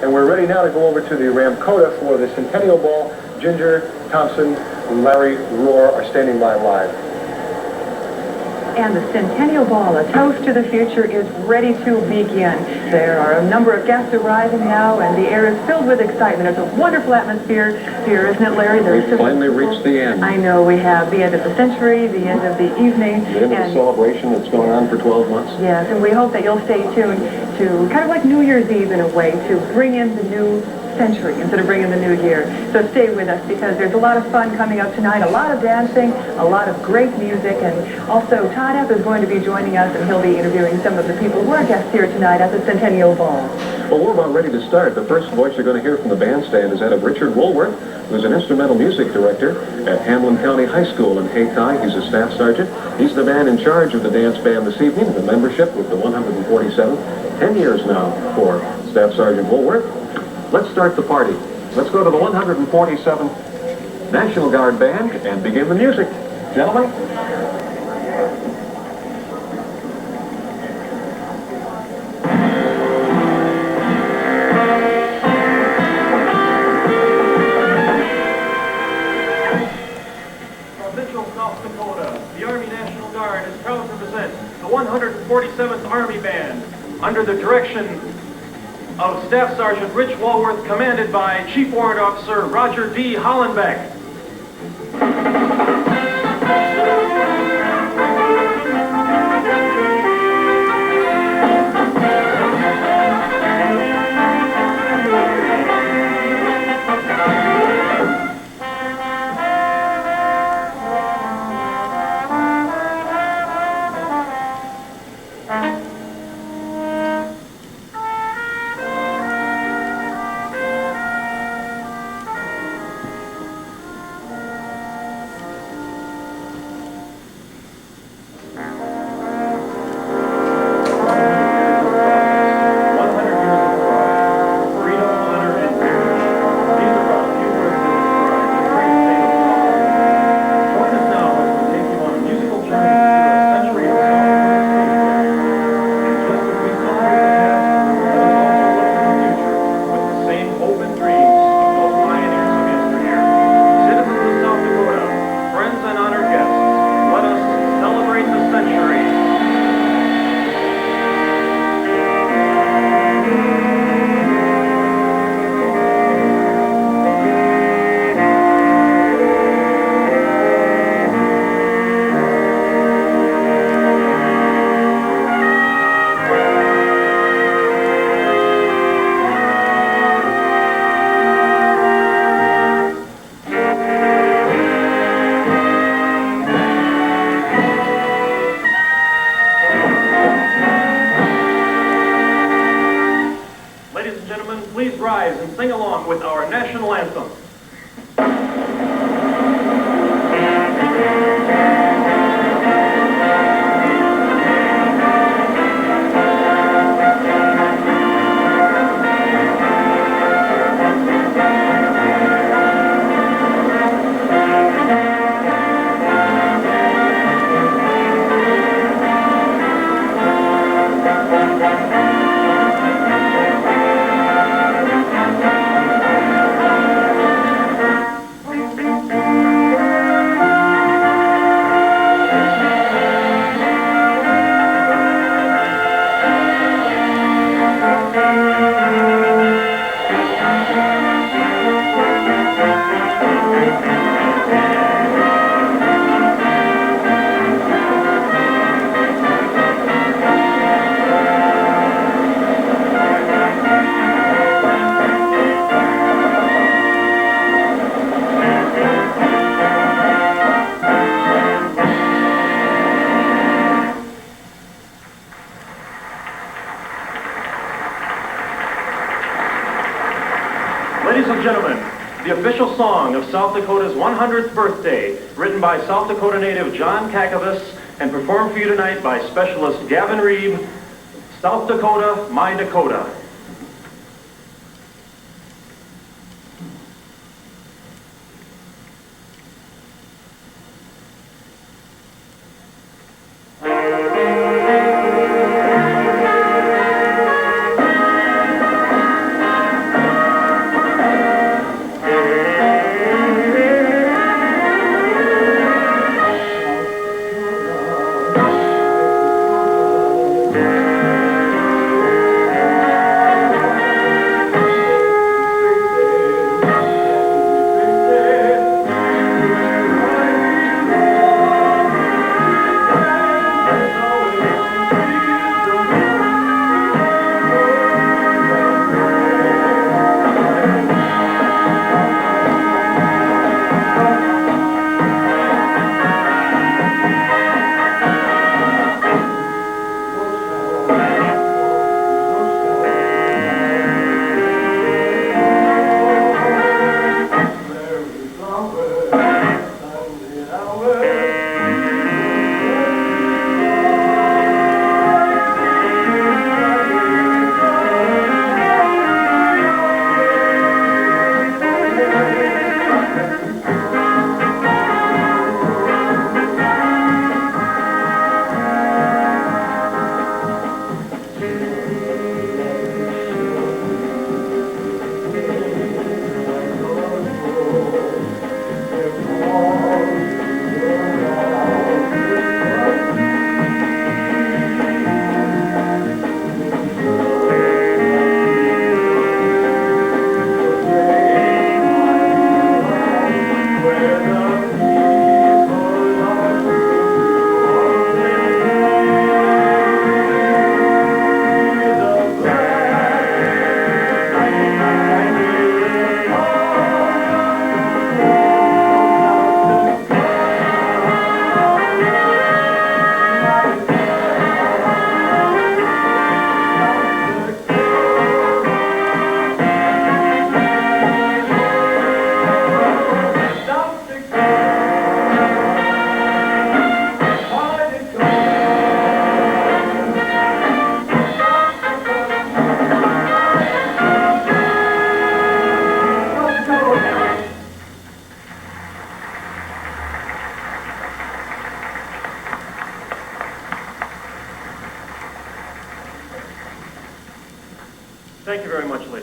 And we're ready now to go over to the Ramkota for the Centennial Ball. Ginger, Thompson, Larry, Rohr are standing by live. And the Centennial Ball, a toast to the future, is ready to begin. There are a number of guests arriving now, and the air is filled with excitement. It's a wonderful atmosphere here, isn't it, Larry? We've finally reached the end. I know we have the end of the century, the end of the evening. The end of the celebration that's going on for 12 months. Yes, and we hope that you'll stay tuned to kind of like New Year's Eve in a way, to bring in the new century instead of bringing the new year. So stay with us because there's a lot of fun coming up tonight, a lot of dancing, a lot of great music, and also Todd is going to be joining us, and he'll be interviewing some of the people who are guests here tonight at the Centennial Ball. Well, we're about ready to start. The first voice you're going to hear from the bandstand is that of Richard Woolworth, who's an instrumental music director at Hamlin County High School in Hayti. He's a staff sergeant. He's the man in charge of the dance band this evening, the membership with the 147th. 10 years now for Staff Sergeant Woolworth. Let's start the party. Let's go to the 147th National Guard Band and begin the music. Gentlemen. From Mitchell, South Dakota, the Army National Guard is proud to present the 147th Army Band under the direction of Staff Sergeant Rich Woolworth, commanded by Chief Warrant Officer Roger D. Hollenbeck. Please rise and sing along with our national anthem. Ladies and gentlemen, the official song of South Dakota's 100th birthday, written by South Dakota native John Cmgus and performed for you tonight by specialist Gavin Reeb, South Dakota, My Dakota.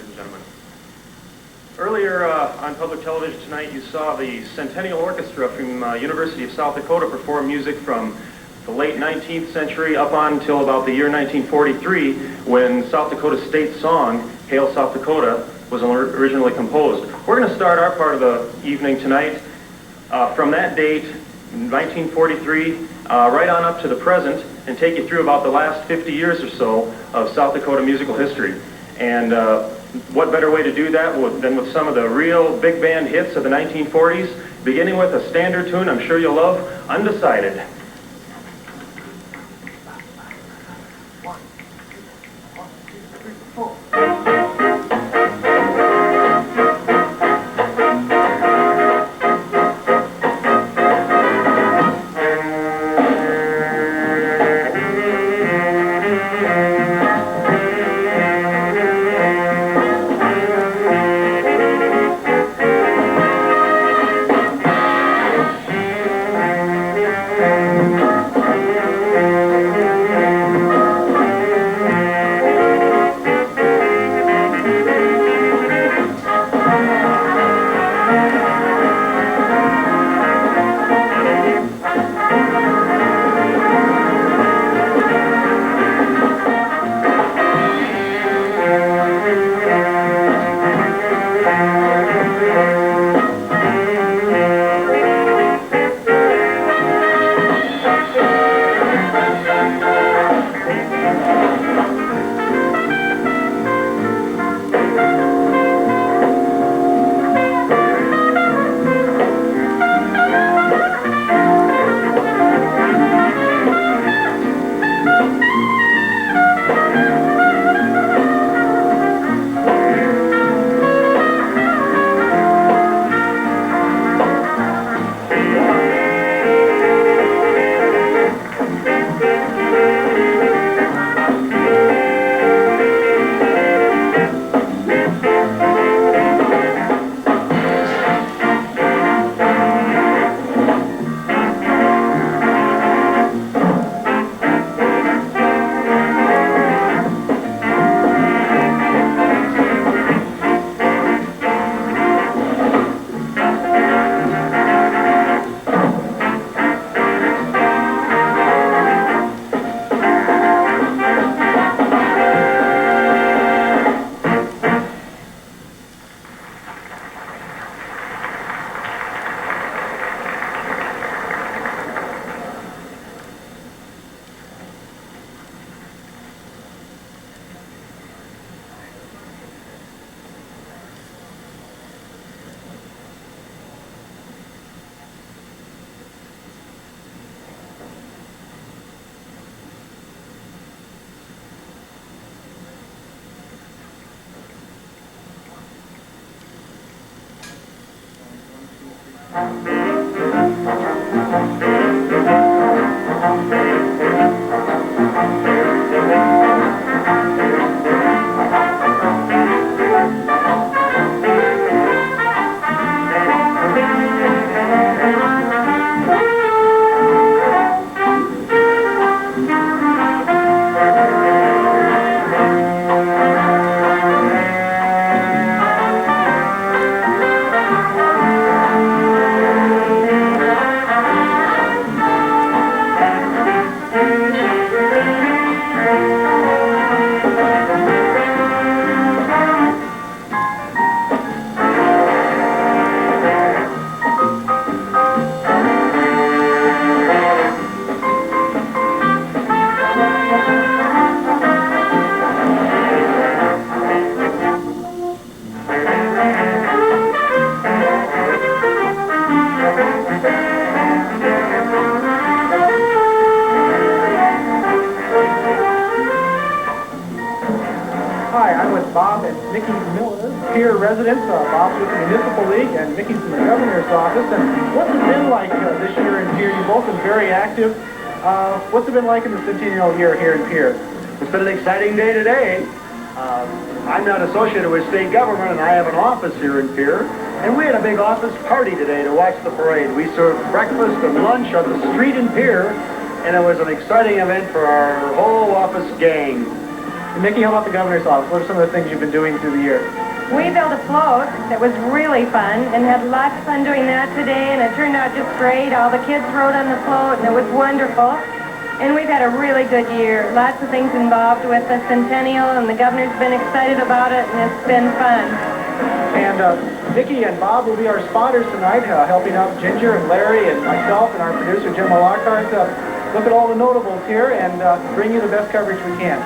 ladies and gentlemen. Earlier on public television tonight, you saw the Centennial Orchestra from University of South Dakota perform music from the late 19th century up on until about the year 1943, when South Dakota state song, Hail South Dakota, was originally composed. We're going to start our part of the evening tonight from that date, 1943, right on up to the present, and take you through about the last 50 years or so of South Dakota musical history. And what better way to do that than with some of the real big band hits of the 1940s, beginning with a standard tune I'm sure you'll love, Undecided. PIERRE residents, Bob's with the Municipal League and Mickey's from the Governor's Office. And what's it been like this year in PIERRE? You've both been very active. What's it been like in the Centennial year here in PIERRE? It's been an exciting day today. I'm not associated with state government, and I have an office here in PIERRE. And we had a big office party today to watch the parade. We served breakfast and lunch on the street in PIERRE, and it was an exciting event for our whole office gang. And Mickey, how about the governor's office? What are some of the things you've been doing through the year? We built a float that was really fun and had lots of fun doing that today, and it turned out just great. All the kids rode on the float, and it was wonderful. And we've had a really good year. Lots of things involved with the Centennial, and the governor's been excited about it, and it's been fun. And Vicki and Bob will be our spotters tonight, helping out Ginger and Larry and myself and our producer, Jim LOCKHAART, look at all the notables here and bring you the best coverage we can.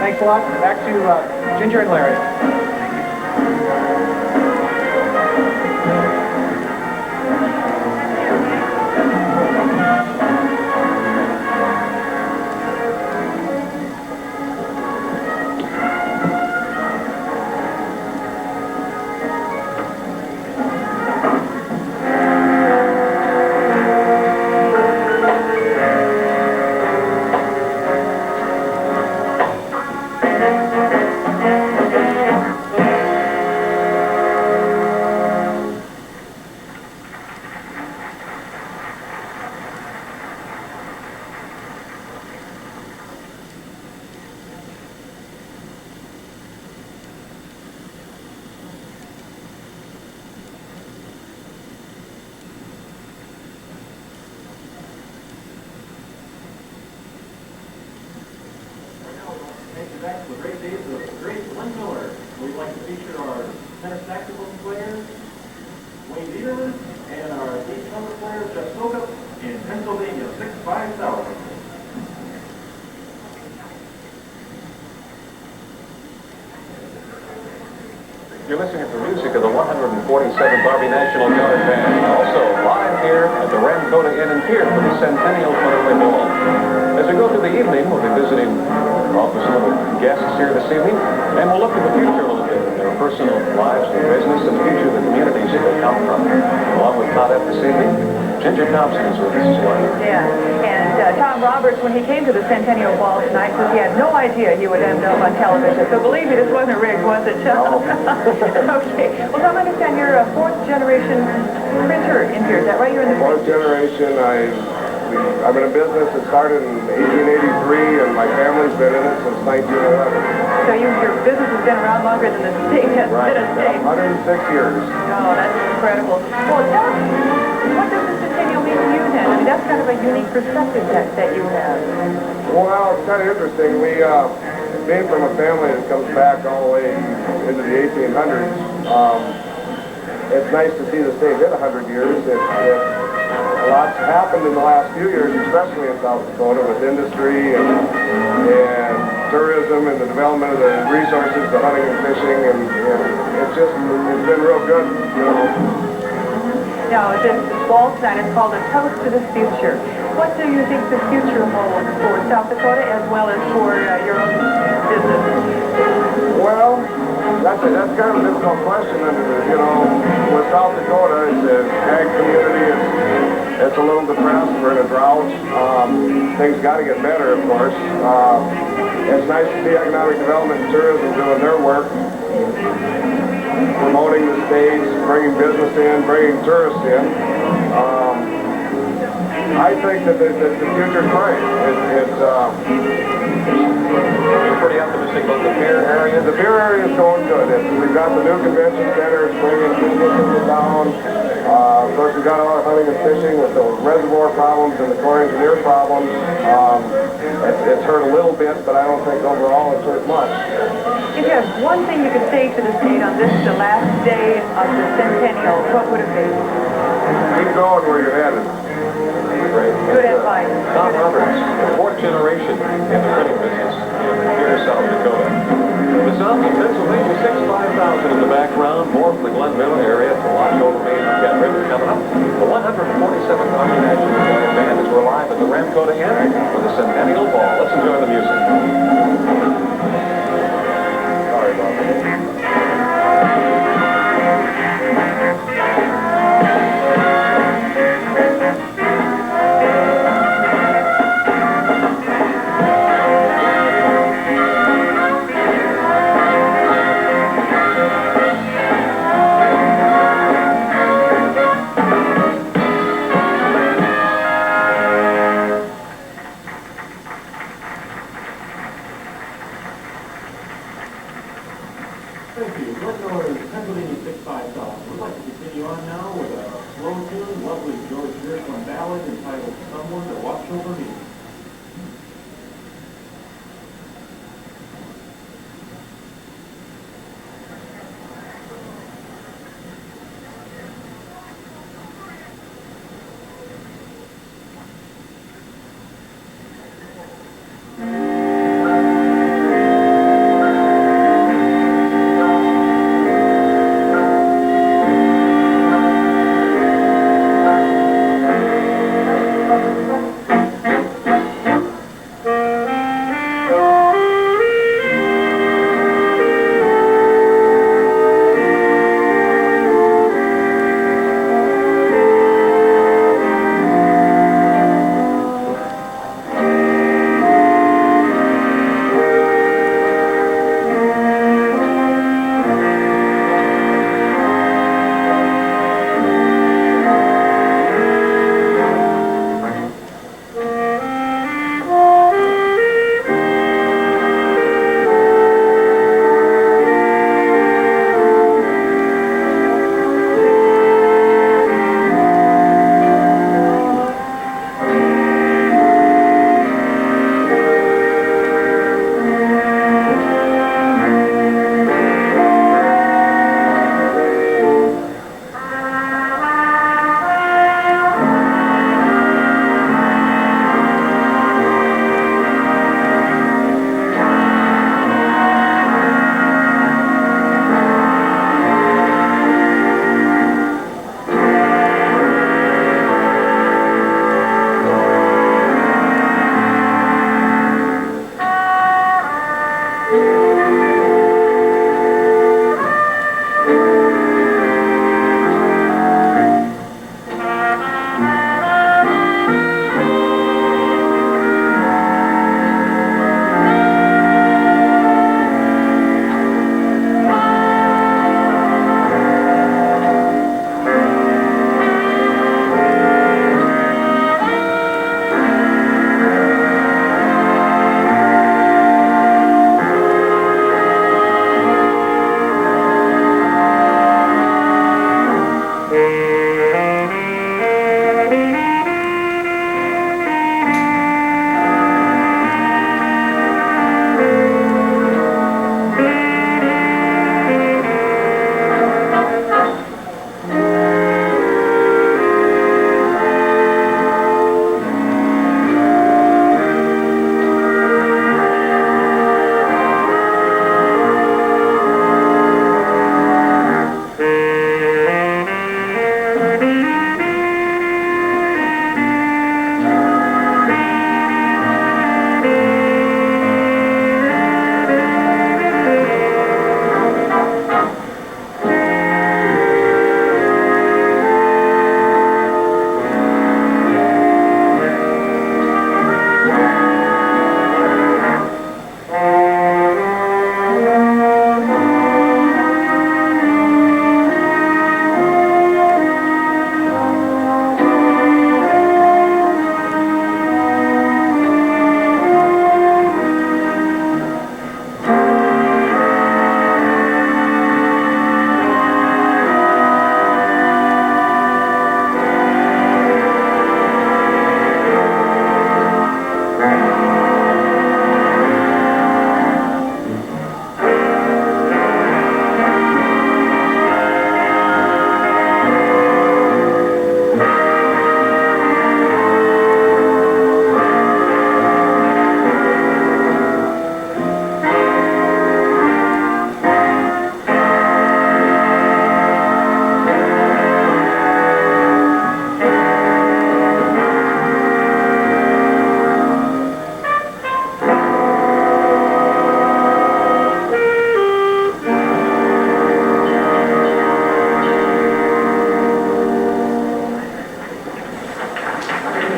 Thanks a lot. Back to Ginger and Larry. The great days of the great Glenn Miller. We'd like to feature our tenor saxophone player, Wayne Dieterman, and our lead trumpet player, Jeff Slocum, in Pennsylvania, 65000. You're listening to the music of the 147th Army National Guard Band, also live here at the Ramkota Inn and Pier for the Centennial Footaway Ball. As we go through the evening, we'll be visiting some little guests here this evening, and we'll look at the future a little bit, their personal lives and business, and the future of the communities that they come from. Along with Todd this evening, Ginger Thompson is with us as well. Yeah, and Tom Roberts, when he came to the Centennial Ball tonight, said he had no idea he would end up on television. So believe me, this wasn't rigged, was it, Tom? No. Okay. Well, Tom, I understand you're a fourth generation printer in here. Is that right? You're in the Fourth generation. I've been in business. It started in 1883, and my family's been in it since 1911. So your business has been around longer than the state has been a state. 106 years. Oh, that's incredible. Well, tell us, what does the Centennial mean to you then? I mean, that's kind of a unique perspective that you have. Well, it's kind of interesting. We, being from a family that comes back all the way into the 1800s, it's nice to see the state hit 100 years. A lot's happened in the last few years, especially in South Dakota, with industry and tourism and the development of the resources, the hunting and fishing, and it's been real good, you know. Now, this ball tonight is called A Toast to the Future. What do you think the future holds for South Dakota as well as for your own business? Well, that's kind of a difficult question. You know, with South Dakota, it's an ag community. It's a little depressed. We're in a drought. Things got to get better, of course. It's nice to see economic development and tourism doing their work, promoting the states, bringing business in, bringing tourists in. I think that the future's bright. You're pretty optimistic about the PIERRE area? The PIERRE area is going good. We've got the new convention center. It's bringing business into town. Of course, we've got all our hunting and fishing with the reservoir problems and the Corps engineer problems. It's hurt a little bit, but I don't think overall it's hurt much. If you had one thing you could say to the state on this, the last day of the Centennial, what would it be? Keep going where you're headed. Great. Good advice. Tom Roberts, fourth generation in the printing business here in South Dakota. The sounds of Pennsylvania 65000 in the background, more from the Glen Miller area to Lockkhart, Maine, Cat River coming up. The 147th Army National Guard Band as we're live at the Ramkota Inn for the Centennial Ball. Let's enjoy the music. Sorry about that. is Pennsylvania 65000. We'd like to continue on now with a slow tune, lovely George Gershwin ballad entitled Someone to Watch Over Me.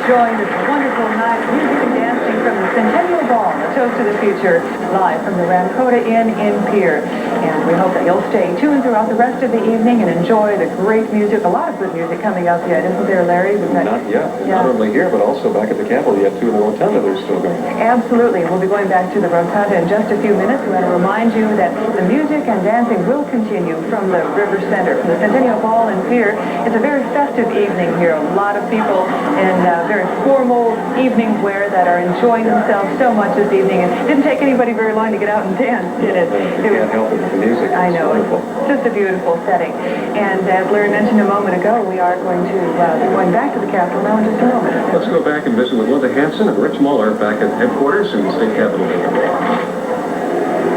enjoying this wonderful night of music and dancing from the Centennial Ball, the Toast to the Future, live from the Ramkota Inn in Pierre. And we hope that you'll stay tuned throughout the rest of the evening and enjoy the great music. A lot of good music coming up yet, isn't there, Larry? Not yet. Not only here, but also back at the Capitol. You have two in the Rotunda that are still going. Absolutely. We'll be going back to the Rotunda in just a few minutes. We want to remind you that the music and dancing will continue from the River Center, from the Centennial Ball in Pierre. It's a very festive evening here. A lot of people in very formal evening wear that are enjoying themselves so much this evening. It didn't take anybody very long to get out and dance, did it? You can't help it with the music. I know. It's wonderful. It's just a beautiful setting. And as Larry mentioned a moment ago, we are going to be going back to the Capitol now in just a moment. Let's go back and visit with Linda Hansen and Rich Muller back at headquarters in the state capitol.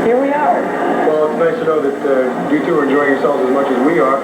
Here we are. Well, it's nice to know that you two are enjoying yourselves as much as we are.